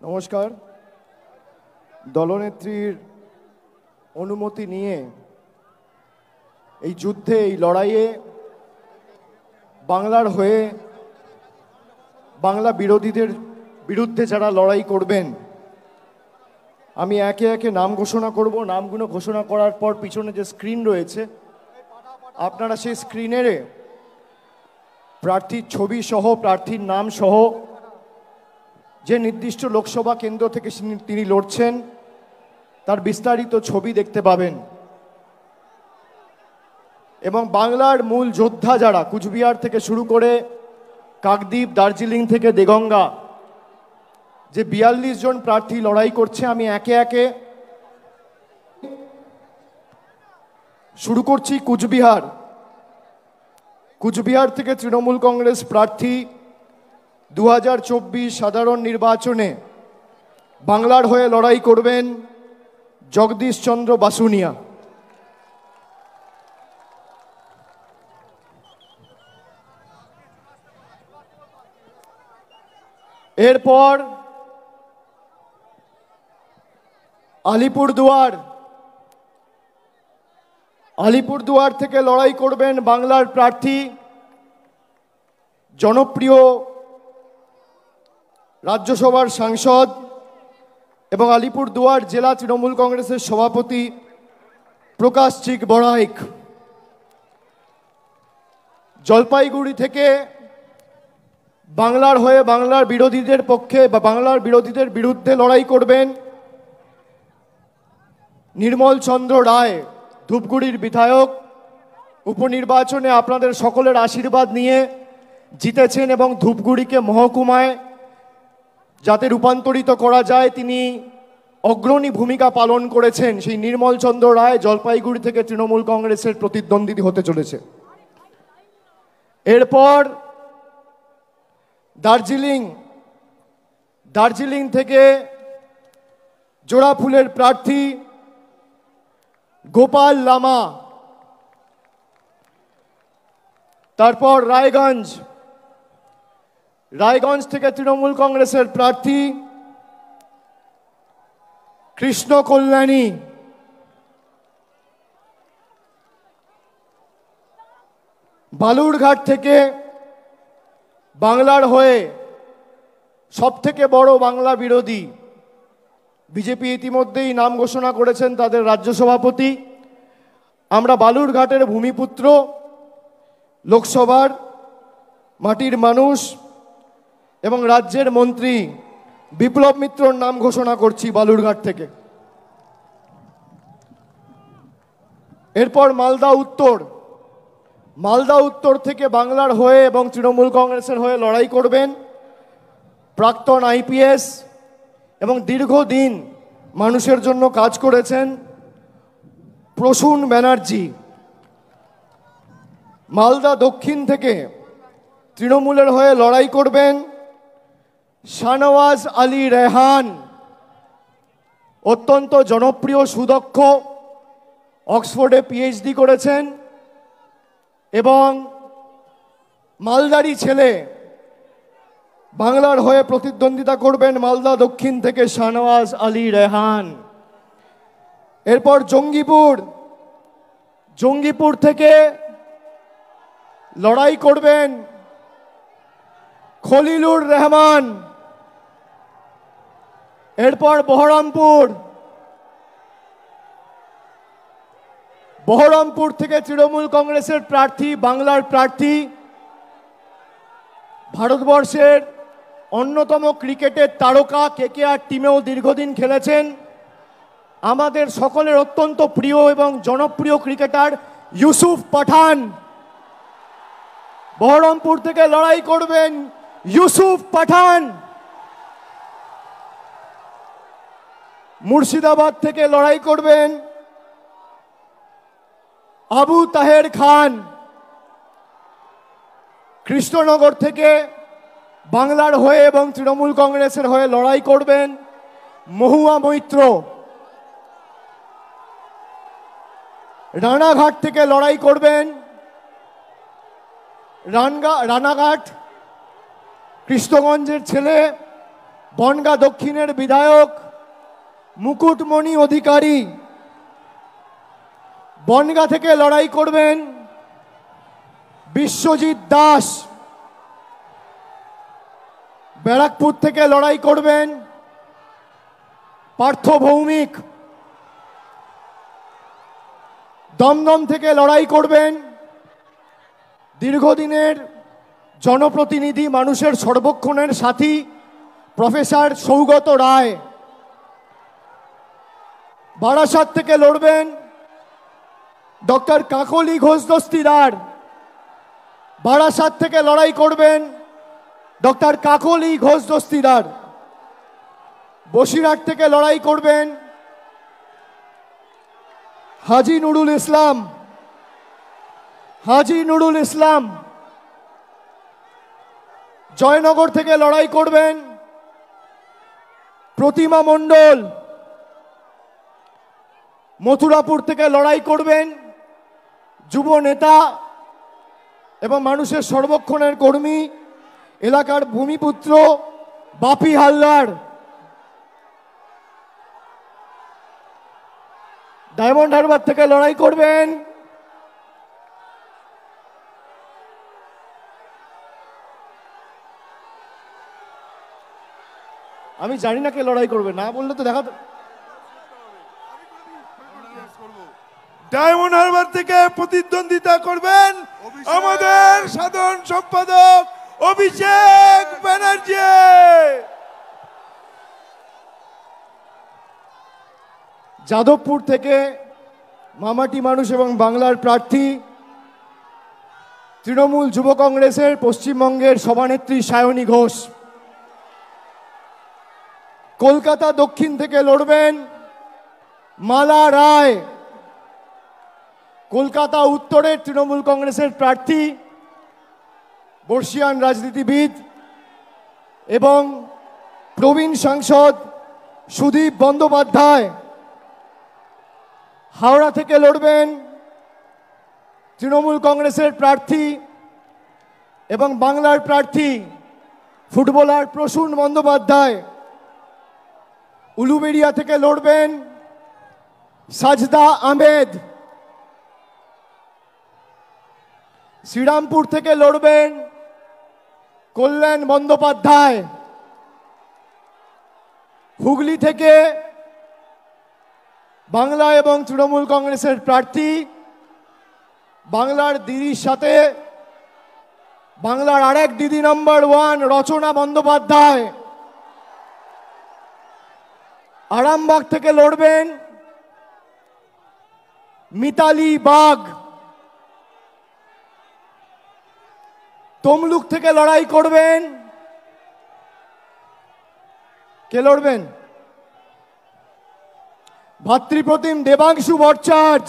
নমস্কার। দলনেত্রীর অনুমতি নিয়ে এই যুদ্ধে, এই লড়াইয়ে বাংলার হয়ে বাংলা বিরোধীদের বিরুদ্ধে যারা লড়াই করবেন, আমি একে একে নাম ঘোষণা করব। নামগুলো ঘোষণা করার পর পিছনে যে স্ক্রিন রয়েছে, আপনারা সেই স্ক্রিনের প্রার্থীর ছবি সহ, প্রার্থীর নাম সহ, যে নির্দিষ্ট লোকসভা কেন্দ্র থেকে তিনি লড়ছেন তার বিস্তারিত ছবি দেখতে পাবেন। এবং বাংলার মূল যোদ্ধা যারা, কুচবিহার থেকে শুরু করে কাকদ্বীপ, দার্জিলিং থেকে দেগঙ্গা, যে ৪২ জন প্রার্থী লড়াই করছে, আমি একে একে শুরু করছি। কুচবিহার থেকে তৃণমূল কংগ্রেস প্রার্থী 2024 সাধারণ নির্বাচনে বাংলার হয়ে লড়াই করবেন জগদীশ চন্দ্র বাসুনিয়া। এরপর আলিপুরদুয়ার থেকে লড়াই করবেন বাংলার প্রার্থী, জনপ্রিয় রাজ্যসভার সাংসদ এবং আলিপুরদুয়ার জেলা তৃণমূল কংগ্রেসের সভাপতি প্রকাশ চিক বড়াইক। জলপাইগুড়ি থেকে বাংলার হয়ে বাংলার বিরোধীদের পক্ষে বা বাংলার বিরোধীদের বিরুদ্ধে লড়াই করবেন নির্মল চন্দ্র রায়, ধূপগুড়ির বিধায়ক। উপনির্বাচনে আপনাদের সকলের আশীর্বাদ নিয়ে জিতেছেন এবং ধূপগুড়িকে মহকুমায় যাতে রূপান্তরিত করা যায় তিনি অগ্রণী ভূমিকা পালন করেছেন। সেই নির্মল চন্দ্র রায় জলপাইগুড়ি থেকে তৃণমূল কংগ্রেসের প্রতিদ্বন্দ্বী হতে চলেছে। এরপর দার্জিলিং থেকে জোড়াফুলের প্রার্থী গোপাল লামা। তারপর রায়গঞ্জ থেকে তৃণমূল কংগ্রেসের প্রার্থী কৃষ্ণ কল্যাণী। বালুরঘাট থেকে বাংলার হয়ে সবথেকে বড় বাংলা বিরোধী, বিজেপি ইতিমধ্যেই নাম ঘোষণা করেছেন তাদের রাজ্য সভাপতি। আমরা বালুরঘাটের ভূমিপুত্র, লোকসভার মাটির মানুষ এবং রাজ্যের মন্ত্রী বিপ্লব মিত্রর নাম ঘোষণা করছি বালুরঘাট থেকে। এরপর মালদা উত্তর থেকে বাংলার হয়ে এবং তৃণমূল কংগ্রেসের হয়ে লড়াই করবেন প্রাক্তন আইপিএস এবং দীর্ঘদিন মানুষের জন্য কাজ করেছেন প্রসূন ব্যানার্জি। মালদা দক্ষিণ থেকে তৃণমূলের হয়ে লড়াই করবেন শাহনওয়াজ আলী রেহান, অত্যন্ত জনপ্রিয়, সুদক্ষ, অক্সফোর্ডে পিএইচডি করেছেন এবং মালদারি ছেলে। বাংলার হয়ে প্রতিদ্বন্দ্বিতা করবেন মালদা দক্ষিণ থেকে শাহনওয়াজ আলী রেহান। এরপর জঙ্গিপুর থেকে লড়াই করবেন খলিলুর রহমান। এরপর বহরমপুর থেকে তৃণমূল কংগ্রেসের প্রার্থী, বাংলার প্রার্থী, ভারতবর্ষের অন্যতম ক্রিকেটের তারকা, কেকেআর টিমেও দীর্ঘদিন খেলেছেন, আমাদের সকলের অত্যন্ত প্রিয় এবং জনপ্রিয় ক্রিকেটার ইউসুফ পাঠান। বহরমপুর থেকে লড়াই করবেন ইউসুফ পাঠান। মুর্শিদাবাদ থেকে লড়াই করবেন আবু তাহের খান। কৃষ্ণনগর থেকে বাংলার হয়ে এবং তৃণমূল কংগ্রেসের হয়ে লড়াই করবেন মহুয়া মৈত্র। রানাঘাট থেকে লড়াই করবেন রানাঘাট কৃষ্ণগঞ্জের ছেলে বনগাঁ দক্ষিণের বিধায়ক মুকুটমণি অধিকারী। বনগাঁ থেকে লড়াই করবেন বিশ্বজিৎ দাস। ব্যারাকপুর থেকে লড়াই করবেন পার্থ ভৌমিক। দমদম থেকে লড়াই করবেন দীর্ঘদিনের জনপ্রতিনিধি, মানুষের সর্বক্ষণের সাথী প্রফেসর সৌগত রায়। বারাসাত থেকে লড়বেন ডক্টর কাকলি ঘোষ দস্তিদার। বারাসাত থেকে লড়াই করবেন ডক্টর কাকলি ঘোষ দস্তিদার। বসিরহাট থেকে লড়াই করবেন হাজি নুরুল ইসলাম। হাজি নুরুল ইসলাম। জয়নগর থেকে লড়াই করবেন প্রতিমা মণ্ডল। মথুরাপুর থেকে লড়াই করবেন যুব নেতা এবং মানুষের সর্বক্ষণের কর্মী, এলাকার ভূমিপুত্র বাপি হালদার। ডায়মন্ড হারবার থেকে লড়াই করবেন আমি জানি না কে লড়াই করবে, না বললে তো দেখা। ডায়মন্ড হারবার থেকে প্রতিদ্বন্দ্বিতা করবেন আমাদের সাধারণ সম্পাদক অভিষেক ব্যানার্জি। যাদবপুর থেকে মামাটি মানুষ এবং বাংলার প্রার্থী তৃণমূল যুব কংগ্রেসের পশ্চিমবঙ্গের সভানেত্রী সায়নী ঘোষ। কলকাতা দক্ষিণ থেকে লড়বেন মালা রায়। কলকাতা উত্তরের তৃণমূল কংগ্রেসের প্রার্থী, বর্ষিয়ান রাজনীতিবিদ এবং প্রবীণ সাংসদ সুদীপ বন্দ্যোপাধ্যায়। হাওড়া থেকে লড়বেন তৃণমূল কংগ্রেসের প্রার্থী এবং বাংলার প্রার্থী ফুটবলার প্রসূন বন্দ্যোপাধ্যায়। উলুবেড়িয়া থেকে লড়বেন সাজদা আহমেদ। শ্রীরামপুর থেকে লড়বেন কল্যাণ বন্দ্যোপাধ্যায়। হুগলি থেকে বাংলা এবং তৃণমূল কংগ্রেসের প্রার্থী, বাংলার দিদির সাথে বাংলার আরেক দিদি নম্বর 1 রচনা বন্দ্যোপাধ্যায়। আরামবাগ থেকে লড়বেন মিতালি বাগ। তমলুক থেকে লড়াই করবেন কে লড়বেন? ভাতৃপ্রতিম দেবাংশু ভট্টাচার্য।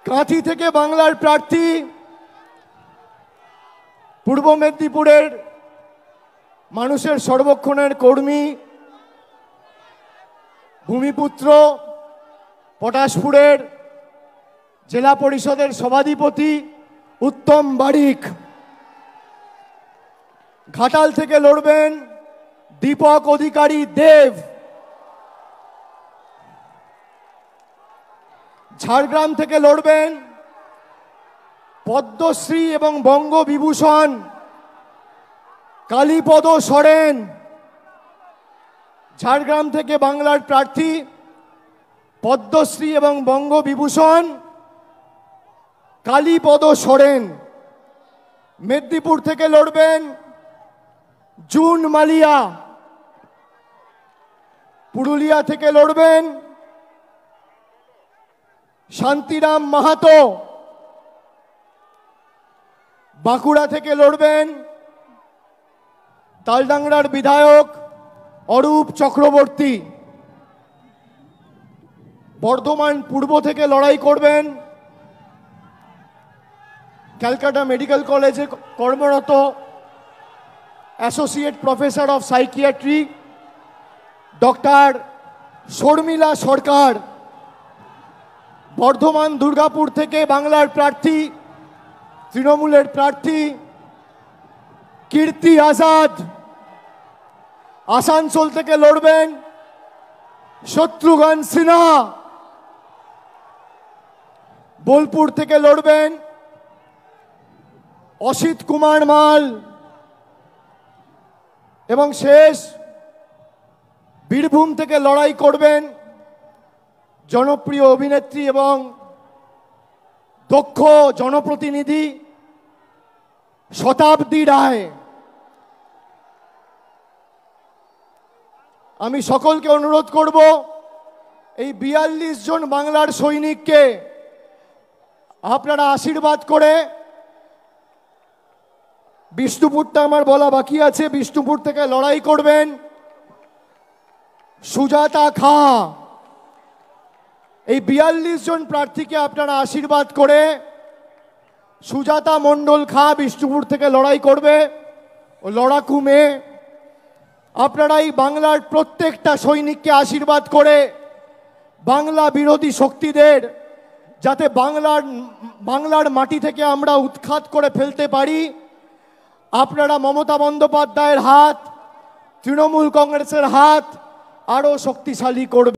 কাঁথি থেকে বাংলার প্রার্থী, পূর্ব মেদিনীপুরের মানুষের সর্বক্ষণের কর্মী, ভূমিপুত্র, পটাশপুরের জেলা পরিষদের সভাধিপতি উত্তম বারিক। ঘাটাল থেকে লড়বেন দীপক অধিকারী দেব। ঝাড়গ্রাম থেকে লড়বেন পদ্মশ্রী এবং বঙ্গবিভূষণ কালীপদ সরেন। ঝাড়গ্রাম থেকে বাংলার প্রার্থী, পদ্মশ্রী এবং বঙ্গবিভূষণ কালীপদ সরেন। মেদিনীপুর থেকে লড়বেন জুন মালিয়া। পুরুলিয়া থেকে লড়বেন শান্তিরাম মাহাতো। বাঁকুড়া থেকে লড়বেন তালডাংরার বিধায়ক অরূপ চক্রবর্তী। বর্ধমান পূর্ব থেকে লড়াই করবেন ক্যালকাটা মেডিকেল কলেজে কর্মরত associate professor of psychiatry doctor Sharmila Sarkar. Bardhaman Durgapur থেকে বাংলার প্রার্থী, তৃণমূলের প্রার্থী কীর্তি আজাদ। আসানসোল থেকে লড়বেন শত্রুঘ্ন সিনহা। বোলপুর থেকে লড়বেন অসিত কুমার মাল। এবং শেষ বীরভূম থেকে লড়াই করবেন জনপ্রিয় অভিনেত্রী এবং দক্ষ জনপ্রতিনিধি শতাব্দী রায়। আমি সকলকে অনুরোধ করব এই ৪২ জন বাংলার সৈনিককে আপনারা আশীর্বাদ করে, বিষ্ণুপুরটা আমার বলা বাকি আছে, বিষ্ণুপুর থেকে লড়াই করবেন সুজাতা খাঁ। এই ৪২ জন প্রার্থীকে আপনারা আশীর্বাদ করে সুজাতা মণ্ডল খাঁ বিষ্ণুপুর থেকে লড়াই করবে। ও লড়াকু মেয়ে। আপনারা এই বাংলার প্রত্যেকটা সৈনিককে আশীর্বাদ করে বাংলা বিরোধী শক্তিদের যাতে বাংলার মাটি থেকে আমরা উৎখাত করে ফেলতে পারি, আপনারা মমতা বন্দ্যোপাধ্যায়ের হাত, তৃণমূল কংগ্রেসের হাত আরো শক্তিশালী করবেন।